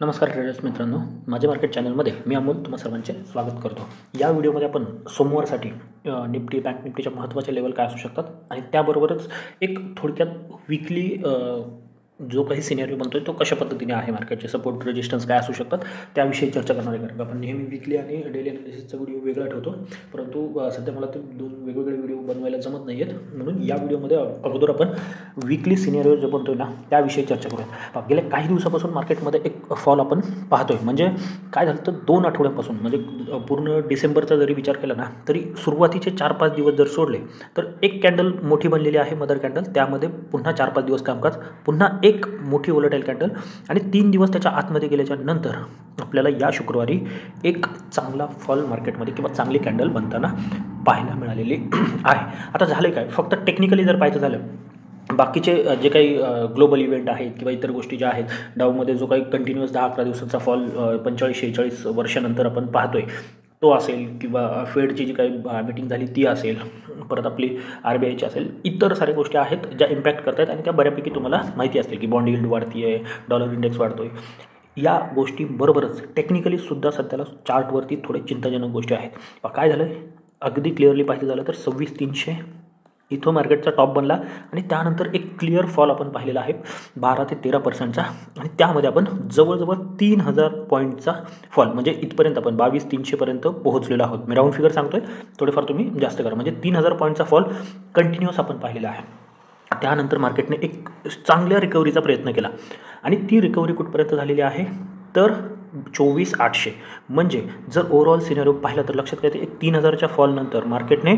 नमस्कार ट्रेडर्स मित्रांनो, माझ्या मार्केट चॅनलमध्ये मी अमोल तुम्हा सर्वांचे स्वागत करतो. या व्हिडिओमध्ये आपण सोमवारसाठी निफ्टी, बँक निफ्टीच्या महत्त्वाचे लेवल काय असू शकतात आणि त्याबरोबरच एक थोडक्यात विकली जो काही सिनेरिओ बनतोय तो कशा पद्धतीने आहे, मार्केटचे सपोर्ट रेजिस्टन्स काय असू शकतात त्याविषयी चर्चा करणार आहे. कारण आपण नेहमी विकली आणि डेली अनालिसिसचा व्हिडिओ वेगळा ठेवतो, परंतु सध्या मला ते दोन वेगवेगळे व्हिडिओ बनवायला जमत नाही आहेत. म्हणून या व्हिडिओमध्ये अगोदर आपण विकली सिनेरिओ जो बनतोय ना त्याविषयी चर्चा करूया. गेल्या काही दिवसापासून मार्केटमध्ये एक फॉल आपण पाहतोय. म्हणजे काय झालं तर 2 आठवड्यांपासून, म्हणजे पूर्ण डिसेंबरचा जरी विचार केला ना तरी सुरुवातीचे 4-5 दिवस जर सोडले तर एक कॅन्डल मोठी बनलेली आहे, मदर कॅन्डल. त्यामध्ये पुन्हा 4-5 दिवस कामकाज, पुन्हा एक मोठी वोलेटाईल कॅन्डल आणि 3 दिवस त्याच्या आतमध्ये गेल्याच्या नंतर आपल्याला या शुक्रवारी एक चांगला फॉल मार्केटमध्ये किंवा चांगली कॅन्डल बनताना पाहायला मिळालेली आहे. आता झालं काय, फक्त टेक्निकली जर पाहायचं झालं, बाकीचे जे काही ग्लोबल इव्हेंट आहेत किंवा इतर गोष्टी ज्या आहेत, डाऊमध्ये जो काही कंटिन्युअस 10-11 दिवसाचा फॉल 45-46 वर्षानंतर आपण पाहतोय तो असेल, किंवा फेडची जी काही मीटिंग झाली ती असेल, परत आपली RBIची असेल, इतर साऱ्या गोष्टी आहेत ज्या इम्पॅक्ट करत आहेत आणि त्या बऱ्यापैकी तुम्हाला माहिती असतील की बॉन्ड यील्ड वाढती आहे, डॉलर इंडेक्स वाढतोय. या गोष्टीबरोबरच टेक्निकली सुद्धा सध्याला चार्टवरती थोडे चिंताजनक गोष्टी आहेत. काय झालं, अगदी क्लिअरली पाहिजे झालं तर 26,300 इथं मार्केटचा टॉप बनला आणि त्यानंतर एक क्लिअर फॉल आपण पाहिलेला आहे 12 ते 13% आणि त्यामध्ये आपण जवळजवळ 3,000 पॉईंटचा फॉल, म्हणजे इथपर्यंत आपण 22,300 पोहोचलेलो आहोत. मी राऊंड फिगर सांगतोय, थोडेफार तुम्ही जास्त करा. म्हणजे 3,000 पॉईंटचा फॉल कंटिन्युअस आपण पाहिलेला आहे. त्यानंतर मार्केटने एक चांगल्या रिकव्हरीचा प्रयत्न केला आणि ती रिकव्हरी कुठपर्यंत झालेली आहे तर 24,800. म्हणजे जर ओव्हरऑल सिनेरिओ पाहिला तर लक्षात घ्या, एक 3,000च्या फॉलनंतर मार्केटने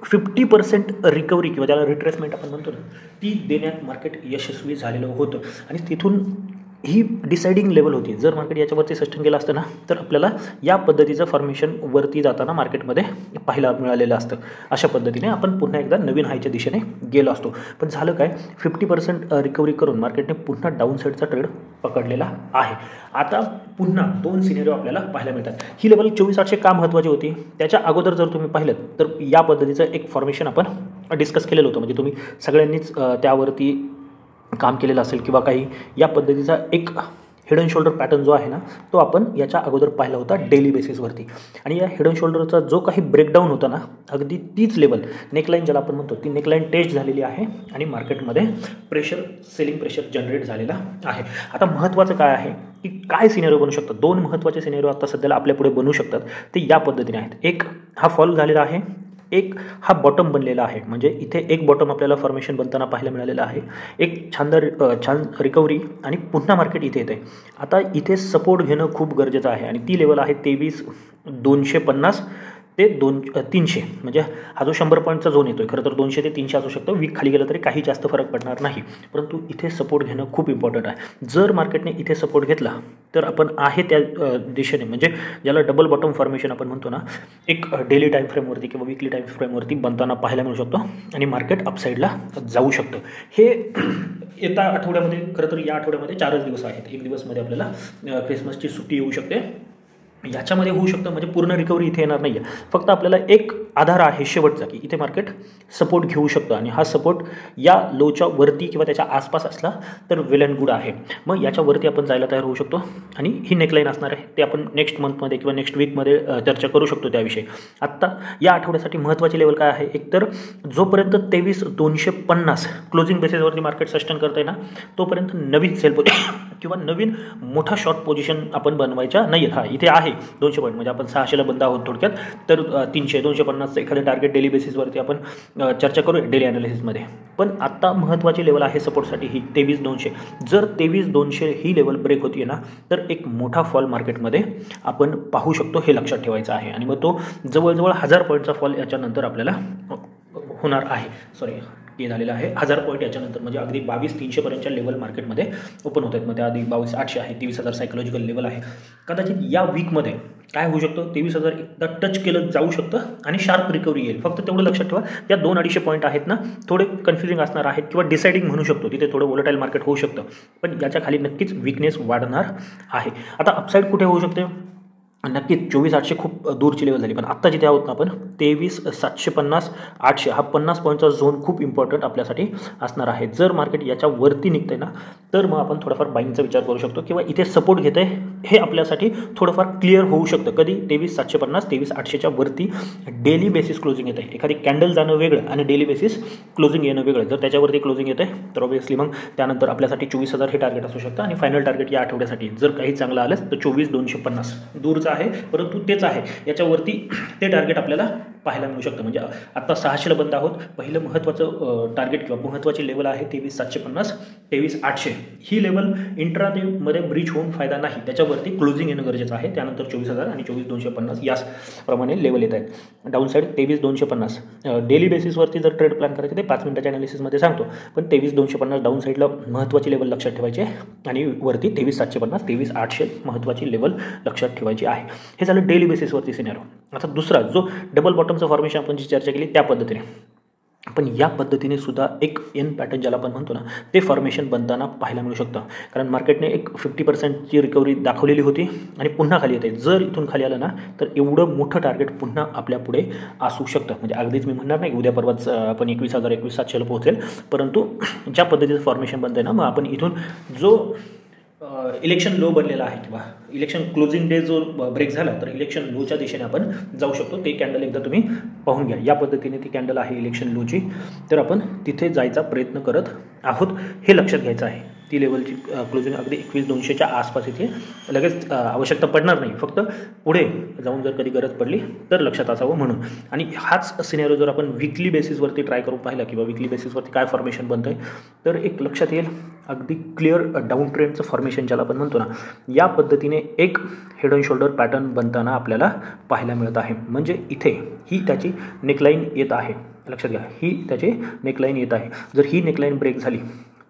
50% रिकव्हरी किंवा त्याला रिट्रेसमेंट आपण म्हणतो ना, ती देण्यात मार्केट यशस्वी झालेलं होतं. आणि तिथून ही डिसाइडिंग लेवल होती. जर मार्केट याच्यावरती सस्टेन केलं असतं ना तर आपल्याला या पद्धतीचं फॉर्मेशन वरती जाताना मार्केटमध्ये पाहायला मिळालेलं असतं. अशा पद्धतीने आपण पुन्हा एकदा नवीन हायच्या दिशेने गेलो असतो. पण झालं काय, 50% रिकव्हरी करून मार्केटने पुन्हा डाऊन साईडचा ट्रेड पकडलेला आहे. आता पुन्हा 2 सिनेरिओ आपल्याला पाहायला मिळतात. ही लेवल 24,800 का महत्त्वाची होती, त्याच्या अगोदर जर तुम्ही पाहिलं तर या पद्धतीचं एक फॉर्मेशन आपण डिस्कस केलेलं होतं. म्हणजे तुम्ही सगळ्यांनीच त्यावरती काम केलेलं असेल किंवा काही या पद्धतीचा एक हेड अँड शोल्डर पॅटर्न जो आहे ना तो आपण याच्या अगोदर पाहिला होता डेली बेसिसवरती. आणि या हेड अँड शोल्डरचा जो काही ब्रेकडाऊन होता ना, अगदी तीच लेवल नेकलाईन ज्याला आपण म्हणतो, ती नेकलाईन टेस्ट झालेली आहे आणि मार्केटमध्ये प्रेशर, सेलिंग प्रेशर जनरेट झालेला आहे. आता महत्त्वाचं काय आहे की काय सिनेरिओ बनू शकतात. 2 महत्त्वाचे सिनेरिओ आता सध्याला आपल्यापुढे बनू शकतात. ते या पद्धतीने आहेत. एक हा फॉल झालेला आहे, एक हा बॉटम बनलेला आहे. म्हणजे इथे एक बॉटम आपल्याला फॉर्मेशन बनताना पाहायला मिळालेलं आहे. एक छान रिकव्हरी आणि पुन्हा मार्केट इथे येते. आता इथे सपोर्ट घेणं खूप गरजेचं आहे आणि ती लेवल आहे 23,250 ते 300. म्हणजे हा जो 100 पॉईंटचा झोन येतोय, खरं तर 200 ते 300 असू शकतो. वीक खाली गेलं तरी काही जास्त फरक पडणार नाही, परंतु इथे सपोर्ट घेणं खूप इम्पॉर्टंट आहे. जर मार्केटने इथे सपोर्ट घेतला तर आपण आहे त्या दिशेने, म्हणजे ज्याला डबल बॉटम फॉर्मेशन आपण म्हणतो ना, एक डेली टाईम फ्रेमवरती किंवा वीकली टाईम फ्रेमवरती बनताना पाहायला मिळू शकतो आणि मार्केट अपसाईडला जाऊ शकतं. हे येत्या आठवड्यामध्ये, खरं तर या आठवड्यामध्ये 4च दिवस आहेत. एक दिवसमध्ये आपल्याला क्रिसमसची सुट्टी येऊ शकते, याच्यामध्ये होऊ शकतं. म्हणजे पूर्ण रिकव्हरी इथे येणार नाही आहे. फक्त आपल्याला एक आधार आहे शेवटचा की इथे मार्केट सपोर्ट घेऊ शकतं आणि हा सपोर्ट या लोच्या वरती किंवा त्याच्या आसपास असला तर वेल अँड गुड आहे. मग याच्यावरती आपण जायला तयार होऊ शकतो आणि ही नेकलाईन असणार आहे. ते आपण नेक्स्ट मंथमध्ये किंवा नेक्स्ट वीकमध्ये चर्चा करू शकतो त्याविषयी. आत्ता या आठवड्यासाठी महत्त्वाची लेवल काय आहे, एकतर जोपर्यंत 23,250 क्लोजिंग बेसिसवरती मार्केट सस्टेन करत आहे ना तोपर्यंत नवीन सेल किंवा नवीन मोठा शॉर्ट पोझिशन आपण बनवायच्या नाही आहेत. हा इथे आहे 200 पॉईंट, म्हणजे आपण 600ला बंद आहोत थोडक्यात. तर 300-250 एखादं टार्गेट डेली बेसिसवरती आपण चर्चा करूया डेली ॲनालिसिसमध्ये. पण आत्ता महत्त्वाची लेवल आहे सपोर्टसाठी ही 23,200. जर 23,200 ही लेवल ब्रेक होती ना तर एक मोठा फॉल मार्केटमध्ये आपण पाहू शकतो, हे लक्षात ठेवायचं आहे. आणि मग तो जवळजवळ 1,000 पॉईंटचा फॉल याच्यानंतर आपल्याला होणार आहे. हे झालेलं आहे 1,000 पॉईंट याच्यानंतर, म्हणजे अगदी 22,300पर्यंतच्या लेवल मार्केटमध्ये ओपन होत आहेत. मग त्या आधी 22,800 आहे, 23,000 सायकोलॉजिकल लेवल आहे. कदाचित या वीकमध्ये काय होऊ शकतं, 23,000 एकदा टच केलं जाऊ शकतं आणि शार्प रिकव्हरी येईल. फक्त तेवढं लक्षात ठेवा, त्या 2-250 पॉईंट आहेत ना थोडे कन्फ्युजिंग असणार आहेत किंवा डिसाइडिंग म्हणू शकतो, तिथे थोडं वोलेटाईल मार्केट होऊ शकतं. पण याच्या खाली नक्कीच वीकनेस वाढणार आहे. आता अपसाईड कुठे होऊ शकते, नक्कीच 24,800 खूप दूरची लेवल झाली, पण आत्ता जिथे आहोत ना आपण 23,750 800 हा 50 पॉईंटचा झोन खूप इम्पॉर्टंट आपल्यासाठी असणार आहे. जर मार्केट याच्यावरती निघतंय ना, तर मग आपण थोडाफार बाईंगचा विचार करू शकतो किंवा इथे सपोर्ट घेत आहे हे आपल्यासाठी थोडंफार क्लिअर होऊ शकतं. कधी 23,750 23,800च्या वरती डेली बेसिस क्लोजिंग येत आहे. एखादी कॅन्डल जाणं वेगळं आणि डेली बेसिस क्लोजिंग येणं वेगळं. जर त्याच्यावरती क्लोजिंग येतं आहे तर ऑब्व्हियसली मग त्यानंतर आपल्यासाठी 24,000 हे टार्गेट असू शकतं आणि फायनल टार्गेट या आठवड्यासाठी जर काही चांगलं आलं तर 24,250 दूरचं आहे, परंतु तेच आहे. याच्यावरती ते टार्गेट आपल्याला पाहायला मिळू शकतं. म्हणजे आत्ता 600ला बंद आहोत. पहिलं महत्त्वाचं टार्गेट किंवा महत्त्वाची लेवल आहे 23,750 23,800 ही लेवल इंट्राडेमध्ये ब्रीच होऊन फायदा नाही. त्याच्यावरती क्लोजिंग येणं गरजेचं आहे. त्यानंतर 24,000 आणि 24,250 याचप्रमाणे लेवल येत आहेत. डाऊन साईड 23,250 डेली बेसिसवरती जर ट्रेड प्लॅन करायचं ते 5 मिनिटाच्या ॲनालिसिसमध्ये सांगतो, पण 23,250 डाऊन साईडला महत्त्वाची लेवल लक्षात ठेवायची आणि वरती 23,750 23,800 महत्त्वाची लेवल लक्षात ठेवायची आहे. हे झालं डेली बेसिसवरती सिनेरिओ. आता दुसरा जो डबल बॉटमचं फॉर्मेशन आपण जी चर्चा केली त्या पद्धतीने, पण या पद्धतीने सुद्धा एक एन पॅटर्न ज्याला आपण म्हणतो ना ते फॉर्मेशन बनताना पाहायला मिळू शकतं. कारण मार्केटने एक 50%ची रिकव्हरी दाखवलेली होती आणि पुन्हा खाली येते. जर इथून खाली आलं ना तर एवढं मोठं टार्गेट पुन्हा आपल्या पुढे असू शकतं. म्हणजे अगदीच मी म्हणणार नाही उद्या परवाच आपण 21,000 21,700ला पोहोचेल, परंतु ज्या पद्धतीचं फॉर्मेशन बनतं आहे ना, मग आपण इथून जो इलेक्शन लो बनलेला आहे किंवा इलेक्शन क्लोजिंग डे जो ब्रेक झाला तर इलेक्शन लोच्या दिशेने आपण जाऊ शकतो. ते कॅन्डल एकदा तुम्ही पाहून घ्या. या पद्धतीने ती कॅन्डल आहे इलेक्शन लोची, तर आपण तिथे जायचा प्रयत्न करत आहोत हे लक्षात घ्यायचं आहे. ती लेवलची क्लोजिंग अगदी 21,200च्या आसपास इथे लगेच आवश्यकता पडणार नाही, फक्त पुढे जाऊन जर कधी गरज पडली तर लक्षात असावं म्हणून. आणि हाच सिनेरिओ जर आपण वीकली बेसिसवरती ट्राय करून पाहिला किंवा वीकली बेसिसवरती काय फॉर्मेशन बनतं आहे तर एक लक्षात येईल अगदी क्लिअर डाऊन ट्रेंडचं फॉर्मेशन ज्याला आपण म्हणतो ना, या पद्धतीने एक हेड अँड शोल्डर पॅटर्न बनताना आपल्याला पाहायला मिळत आहे. म्हणजे इथे ही त्याची नेकलाईन येत आहे, लक्षात घ्या, ही त्याची नेकलाईन येत आहे. जर ही नेकलाईन ब्रेक झाली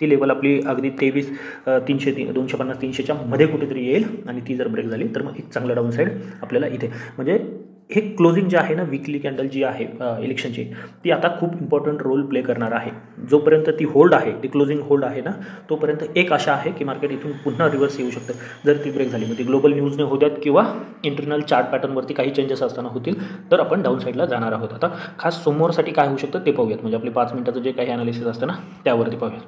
ती लेवल आपली अगदी 23,300 250 300च्या मध्ये कुठेतरी येईल आणि ती जर ब्रेक झाली तर मग एक चांगला डाऊन साईड आपल्याला इथे. म्हणजे हे क्लोजिंग जे आहे ना वीकली कॅन्डल जी आहे इलेक्शनची ती आता खूप इम्पॉर्टंट रोल प्ले करणार आहे. जोपर्यंत ती होल्ड आहे, ती क्लोजिंग होल्ड आहे ना, तोपर्यंत एक आशा आहे की मार्केट इथून पुन्हा रिव्हर्स येऊ शकतं. जर ती ब्रेक झाली मग ती ग्लोबल न्यूजने होत्यात किंवा इंटरनल चार्ट पॅटर्नवरती काही चेंजेस असताना होतील तर आपण डाऊन साईडला जाणार आहोत. आता खास सोमवारसाठी काय होऊ शकतं ते पाहूयात. म्हणजे आपले 5 मिनिटाचं जे काही ॲनालिसिस असतं ना त्यावरती पाहूयात.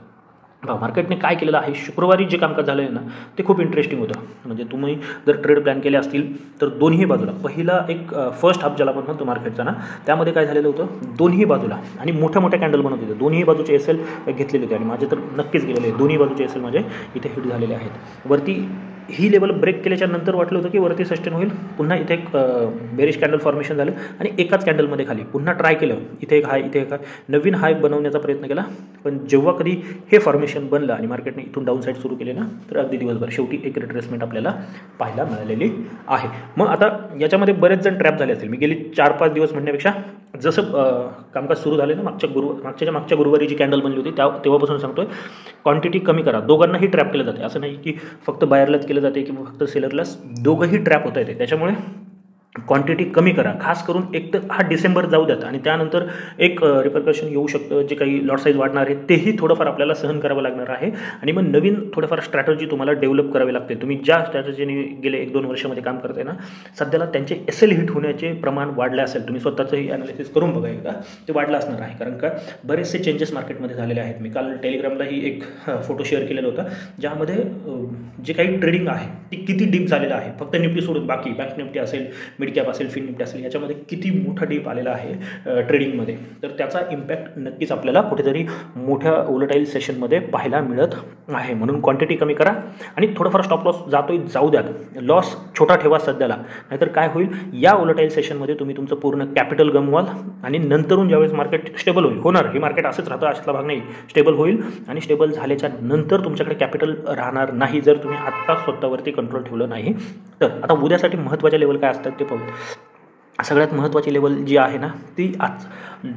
मार्केटने काय केलेलं आहे, शुक्रवारी जे कामकाज झालं आहे ना ते खूप इंटरेस्टिंग होतं. म्हणजे तुम्ही जर ट्रेड प्लॅन केले असतील तर दोन्ही बाजूला पहिला एक फर्स्ट हाफ ज्याला आपण म्हणतो मार्केटचा ना, त्यामध्ये काय झालेलं होतं, दोन्ही बाजूला आणि मोठ्या मोठ्या कॅन्डल बनवत होते. दोन्ही बाजूचे SL घेतलेले होते आणि माझे तर नक्कीच गेलेले आहे. दोन्ही बाजूचे SL माझे इथे हिट झालेले आहेत. वरती ही लेवल ब्रेक केल्याच्या नंतर वाटलं होतं की वरती सस्टेन होईल, पुन्हा इथे एक बेरिश कॅन्डल फॉर्मेशन झालं आणि एकाच कॅन्डलमध्ये खाली पुन्हा ट्राय केलं. इथे एक हाय, इथे एक हाय, नवीन हाय बनवण्याचा प्रयत्न केला. पण जेव्हा कधी हे फॉर्मेशन बनलं आणि मार्केटने इथून डाऊन साईड सुरू केले ना तर अगदी दिवसभर शेवटी एक रिट्रेसमेंट आपल्याला पाहायला मिळालेली आहे. मग आता याच्यामध्ये बरेच जण ट्रॅप झाले असतील. मी गेली 4-5 दिवस म्हणण्यापेक्षा जसं कामकाज सुरू झालं ना मागच्या गुरुवारी जी कॅन्डल बनली होती तेव्हापासून सांगतोय क्वांटिटी कमी करा. दोघांनाही ट्रॅप केलं जाते. असं नाही की फक्त बायरलाच केलं जाते किंवा फक्त सेलरलाच, दोघंही ट्रॅप होता येते. त्याच्यामुळे क्वांटिटी कमी करा. खास करून एक तर हा डिसेंबर जाऊ द्यात आणि त्यानंतर एक रिपरकशन येऊ शकतं. जे काही लॉट साईज वाढणार आहे तेही थोडंफार आपल्याला सहन करावं लागणार आहे आणि मग नवीन थोडंफार स्ट्रॅटर्जी तुम्हाला डेव्हलप करावी लागते. तुम्ही ज्या स्ट्रॅटर्जीने गेले 1-2 वर्षामध्ये काम करताय ना, सध्याला त्यांचे SL हिट होण्याचे प्रमाण वाढले असेल. तुम्ही स्वतःचंही ॲनालिसिस करून बघा एकदा, ते वाढलं असणार आहे. कारण का बरेचसे चेंजेस मार्केटमध्ये झालेले आहेत. मी काल टेलिग्रामलाही एक फोटो शेअर केलेला होता ज्यामध्ये जे काही ट्रेडिंग आहे ती किती डीप झालेलं आहे. फक्त निफ्टी सोडून बाकी बँक निफ्टी असेल, मिड कॅप असेल, फिन निफ्टी असेल, याच्यामध्ये किती मोठा डीप आलेला आहे ट्रेडिंगमध्ये. तर त्याचा इम्पॅक्ट नक्कीच आपल्याला कुठेतरी मोठ्या वोलेटाईल सेशनमध्ये पाहायला मिळत आहे. म्हणून क्वांटिटी कमी करा आणि थोडंफार स्टॉप लॉस जातोय जाऊ द्यात. लॉस छोटा ठेवा सध्याला, नाहीतर काय होईल, या वोलेटाईल सेशनमध्ये तुम्ही तुमचं पूर्ण कॅपिटल गमवाल आणि नंतरून ज्यावेळेस मार्केट स्टेबल होईल, होणार हे मार्केट असंच राहतं अशातला भाग नाही, स्टेबल होईल आणि स्टेबल झाल्याच्या नंतर तुमच्याकडे कॅपिटल राहणार नाही जर तुम्ही आत्ता स्वतःवरती कंट्रोल ठेवलं नाही तर. आता उद्यासाठी महत्त्वाच्या लेवल काय असतात ते पाहू. सगळ्यात महत्त्वाची लेवल जी आहे ना ती आज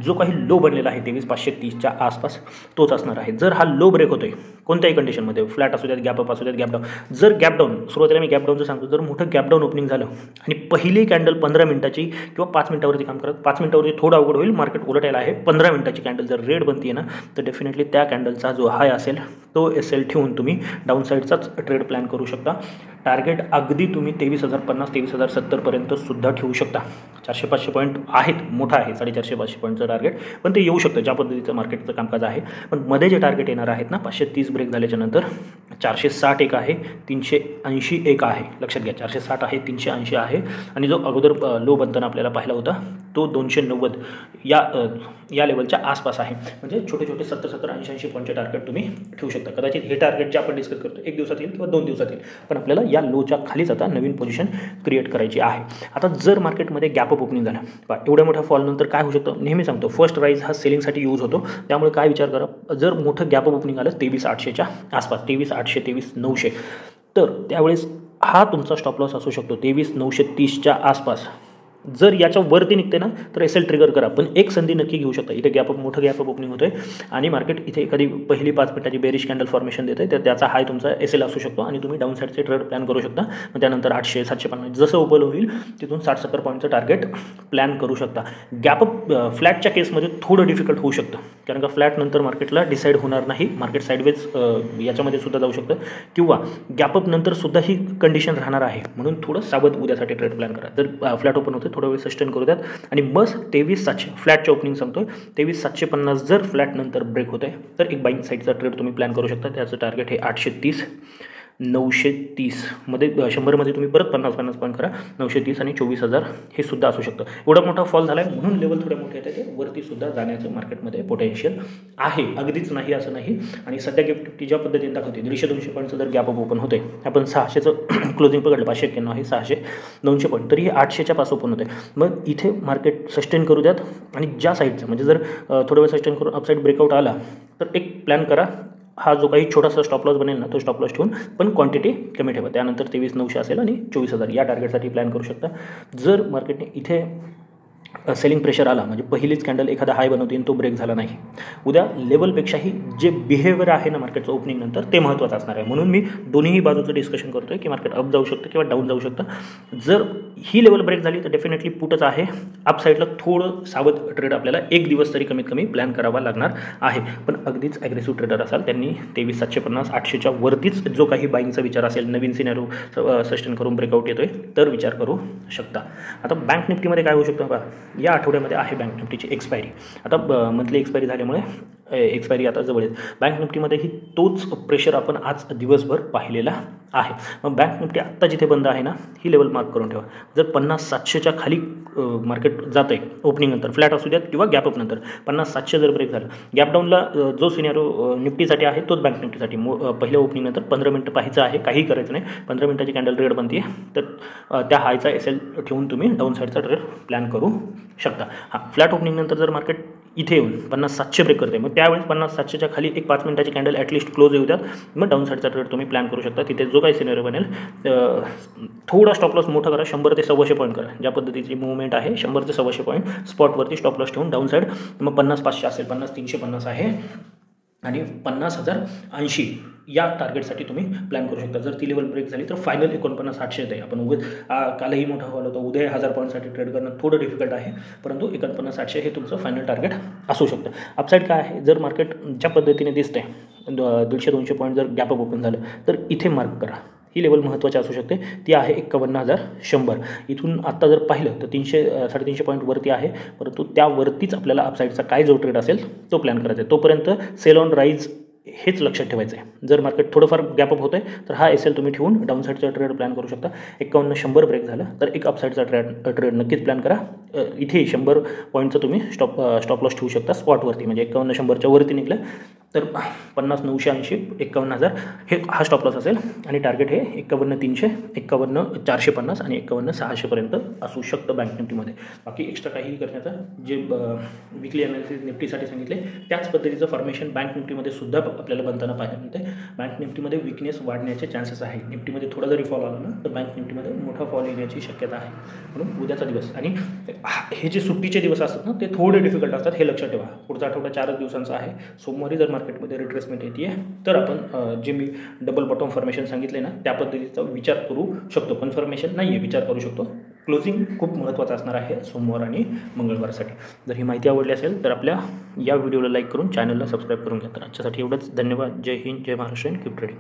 जो काही लो बनलेला आहे 23,530च्या आसपास तोच असणार आहे. जर हा लो ब्रेक होतोय कोणत्याही कंडिशनमध्ये, फ्लॅट असू द्यात, गॅप अप असू द्यात, गॅप डाऊन, जर गॅप डाऊन सुरुवातीला मी गॅप डाऊनचं सांगतो, जर मोठं गॅप डाऊन ओपनिंग झालं आणि पहिली कॅन्डल 15 मिनिटाची किंवा 5 मिनिटावरती काम करत, 5 मिनिटावरती थोडं अवघड होईल, मार्केट उलटायला आहे. 15 मिनिटाची कॅन्डल जर रेड बनते ना तर डेफिनेटली त्या कॅन्डलचा जो हाय असेल तो SL ठेवून तुम्ही डाऊन साईडचाच ट्रेड प्लॅन करू शकता. टार्गेट अगदी तुम्ही 23,050 23,070 सुद्धा ठेवू शकता. 400-500 पॉईंट आहेत, मोठा आहे 450-500 पॉईंटचं टार्गेट, पण ते येऊ शकतं ज्या पद्धतीचं मार्केटचं कामकाज आहे. पण मध्ये जे टार्गेट येणार आहेत ना 530 ब्रेक झाल्याच्या नंतर 460 एक आहे, 380 एक आहे. लक्षात घ्या, 460 आहे, 380 आहे आणि जो अगोदर लो बनताना आपल्याला पाहिला होता तो 290 या लेवलच्या आसपास आहे. म्हणजे छोटे 70-70 80-80 पॉईंटचे टार्गेट तुम्ही ठेवू शकता. कदाचित हे टार्गेट जे आपण डिस्कस करतो 1 दिवसात येईल किंवा 2 दिवसात येईल, पण आपल्याला या लोच्या खालीच आता नवीन पोझिशन क्रिएट करायची आहे. आता जर मार्केटमध्ये गॅप अप ओपनिंग झाला, एवढ्या मोठ्या फॉल नंतर काय होऊ शकतं, नेहमी सांगतो फर्स्ट राईज हा सेलिंगसाठी यूज होतो. त्यामुळे काय विचार करा, जर मोठं गॅप अप ओपनिंग आलं 23,800च्या आसपास, 23,800 23,900, तर त्यावेळेस हा तुमचा स्टॉप लॉस असू शकतो 23,930च्या आसपास. जर याच्या वरती निघते ना तर एस एल ट्रिगर करा, पण एक संधी नक्की घेऊ शकता. इथे मोठं गॅप अप ओपनिंग होतं आहे आणि मार्केट इथे एखादी पहिली 5 मिनिटाची बेरिश कॅन्डल फॉर्मेशन देते, तर त्याचा हाय तुमचा एस एल असू शकतो आणि तुम्ही डाऊन साईडचे ट्रेड प्लॅन करू शकता. मग त्यानंतर 800 750 जसं ओपन होईल तिथून 60-70 पॉईंटचं टार्गेट प्लॅन करू शकता. गॅप अप फ्लॅटच्या केसमध्ये थोडं डिफिकल्ट होऊ शकतं, कारण का फ्लॅट नंतर मार्केटला डिसाईड होणार नाही, मार्केट साईडवेज याच्यामध्ये सुद्धा जाऊ शकतं किंवा गॅप अप नंतर सुद्धा ही कंडिशन राहणार आहे. म्हणून थोडं सावध उद्यासाठी ट्रेड प्लॅन करा. जर फ्लॅट ओपन होते थोडा वेळ सस्टेन करू द्यात आणि बस 23,700 फ्लॅटच्या ओपनिंग सांगतोय, 23,750 जर फ्लॅट नंतर ब्रेक होत आहे तर एक बाईंग साईडचा ट्रेड तुम्ही प्लॅन करू शकता. त्याचं टार्गेट हे 830 930 मध्ये 100मध्ये तुम्ही परत 50 पॉईंट करा. 930 आणि 24,000 हे सुद्धा असू शकतं. एवढा मोठा फॉल झाला आहे म्हणून लेवल थोडे मोठे येते, ते वरती सुद्धा जाण्याचं मार्केटमध्ये पोटेन्शियल आहे, अगदीच नाही असं नाही. आणि सध्या गिफ्ट ज्या पद्धतीने दाखवते 150-200 पॉईंटचं जर गॅप अप ओपन होते, आपण 600चं क्लोजिंग पकडलं, 591 आहे, 600-900 पॉईंट, तरी 800च्या पास ओपन होते. मग इथे मार्केट सस्टेन करू द्यात आणि ज्या साईडचं म्हणजे जर थोडा वेळ सस्टेन करून अपसाईड ब्रेकआउट आला तर एक प्लॅन करा. हा जो काही छोटासा स्टॉप लॉस बनेल ना तो स्टॉप लॉस ठेवून पण क्वांटिटी कमी ठेवा. त्यानंतर 23,900 असेल आणि 24,000 या टार्गेटसाठी प्लॅन करू शकता. जर मार्केटने इथे सेलिंग प्रेशर आला म्हणजे पहिलीच कॅन्डल एखादा हाय बनवते आणि तो ब्रेक झाला नाही, उद्या लेवलपेक्षाही जे बिहेवियर आहे ना मार्केटचं ओपनिंग नंतर ते महत्त्वाचं असणार आहे. म्हणून मी दोन्ही बाजूचं डिस्कशन करतोय की मार्केट अप जाऊ शकतं किंवा डाऊन जाऊ शकतं. जर ही लेवल ब्रेक झाली तर डेफिनेटली पुटच आहे. अप साईडला थोडं सावध ट्रेड आपल्याला एक दिवस तरी कमीत कमी प्लॅन करावा लागणार आहे. पण अगदीच ॲग्रेसिव्ह ट्रेडर असाल त्यांनी 23,750 800च्या वरतीच जो काही बाईंगचा विचार असेल, नवीन सिनेरिओ सस्टेन करून ब्रेकआउट येतोय तर विचार करू शकता. आता बँक निफ्टीमध्ये काय होऊ शकतं बघा, या आठवड्यामध्ये आहे बँक निफ्टीची एक्सपायरी. आता मंथली एक्सपायरी झाल्यामुळे एक्सपायरी आता जवळ येईल. बँक निफ्टीमध्येही तोच प्रेशर आपण आज दिवसभर पाहिलेला आहे. मग बँक निफ्टी आत्ता जिथे बंद आहे ना ही लेवल मार्क करून ठेवा. जर 50,700च्या खाली मार्केट जातं आहे ओपनिंग नंतर, फ्लॅट असू द्यात किंवा गॅप अप नंतर, 50,700 जर ब्रेक झालं, गॅप डाऊनला जो सिनेरिओ निफ्टीसाठी आहे तोच बँक निफ्टीसाठी पहिल्या ओपनिंग नंतर 15 मिनिटं पाहायचं आहे, काही करायचं नाही. 15 मिनिटाची कॅन्डल रेड बनते तर त्या हायचा एस एल ठेवून तुम्ही डाऊन साईडचा ट्रेड प्लॅन करू शकता. फ्लॅट ओपनिंग नंतर जर मार्केट इथे येऊन 50,700 ब्रेक करते, मग त्यावेळेस 50,700च्या खाली एक 5 मिनिटाची कॅन्डल ॲटलिस्ट क्लोज येऊ द्यात, मग डाऊन साईडचा ट्रेड तुम्ही प्लॅन करू शकता. तिथे जो काही सिनेरिओ बनेल थोडा स्टॉप लॉस मोठा करा, 100 ते 125 पॉईंट करा. ज्या पद्धतीची मुवमेंट आहे 100 ते 125 पॉईंट स्पॉटवरती स्टॉप लॉस ठेवून डाऊन साईड मग 50,500 असेल, 50,350 आहे आणि 50,080 या टार्गेटसाठी तुम्ही प्लॅन करू शकता. जर ती लेवल ब्रेक झाली तर फायनल 49,800 येते. आपण कालही मोठा फॉल होता, उद्या 1000 पॉईंटसाठी ट्रेड करणं थोडं डिफिकल्ट आहे, परंतु 49,800 हे तुमचं फायनल टार्गेट असू शकतं. अपसाईड काय आहे, जर मार्केट ज्या पद्धतीने दिसतंय 150-200 पॉईंट जर गॅप अप ओपन झालं तर इथे मार्क करा. ही लेवल महत्त्वाची असू शकते, ती आहे 51,100. इथून आत्ता जर पाहिलं तर 300-350 पॉईंट वरती आहे, परंतु त्यावरतीच आपल्याला अपसाईडचा काय जो ट्रेड असेल तो प्लॅन करायचा आहे. तोपर्यंत सेल ऑन राईज हेच लक्षात ठेवायचं आहे. जर मार्केट थोडंफार गॅप अप होतं आहे तर हा एस एल तुम्ही ठेवून डाऊन साईडचा ट्रेड प्लॅन करू शकता. 51,100 ब्रेक झालं तर एक अपसाईडचा ट्रेड नक्कीच प्लॅन करा. इथे 100 पॉईंटचं तुम्ही स्टॉप लॉस ठेवू शकता स्पॉटवरती, म्हणजे 51,100च्या वरती निघलं तर 50,980 51,000 हे हा स्टॉप लॉस असेल आणि टार्गेट हे 51,300 51,450 आणि 51,600पर्यंत असू शकतं बँक निफ्टीमध्ये. बाकी एक्स्ट्रा काहीही करण्याचं जे विकली अनालिसिस निफ्टीसाठी सांगितले त्याच पद्धतीचं फॉर्मेशन बँक निफ्टीमध्ये सुद्धा आपल्याला बनताना पाहायला मिळते. बँक निफ्टीमध्ये विकनेस वाढण्याचे चान्सेस आहे. निफ्टीमध्ये थोडा जरी फॉल आला ना तर बँक निफ्टीमध्ये मोठा फॉल येण्याची शक्यता आहे. म्हणून उद्याचा दिवस आणि हे जे सुट्टीचे दिवस असतात ना ते थोडे डिफिकल्ट असतात, हे लक्षात ठेवा. पुढचा आठवडा 4 दिवसांचा आहे. सोमवारी जर मार्केटमध्ये रिट्रेसमेंट येते तर आपण जे मी डबल बॉटम फॉर्मेशन सांगितले ना त्या पद्धतीचा विचार करू शकतो. कन्फर्मेशन नाही आहे, विचार करू शकतो. क्लोजिंग खूप महत्त्वाचं असणार आहे सोमवार आणि मंगळवारसाठी. जर ही माहिती आवडली असेल तर आपल्या या व्हिडिओला लाईक करून चॅनलला सबस्क्राईब करून घ्या. तर आजच्यासाठी एवढंच. धन्यवाद. जय हिंद, जय महाराष्ट्र. Keep trading.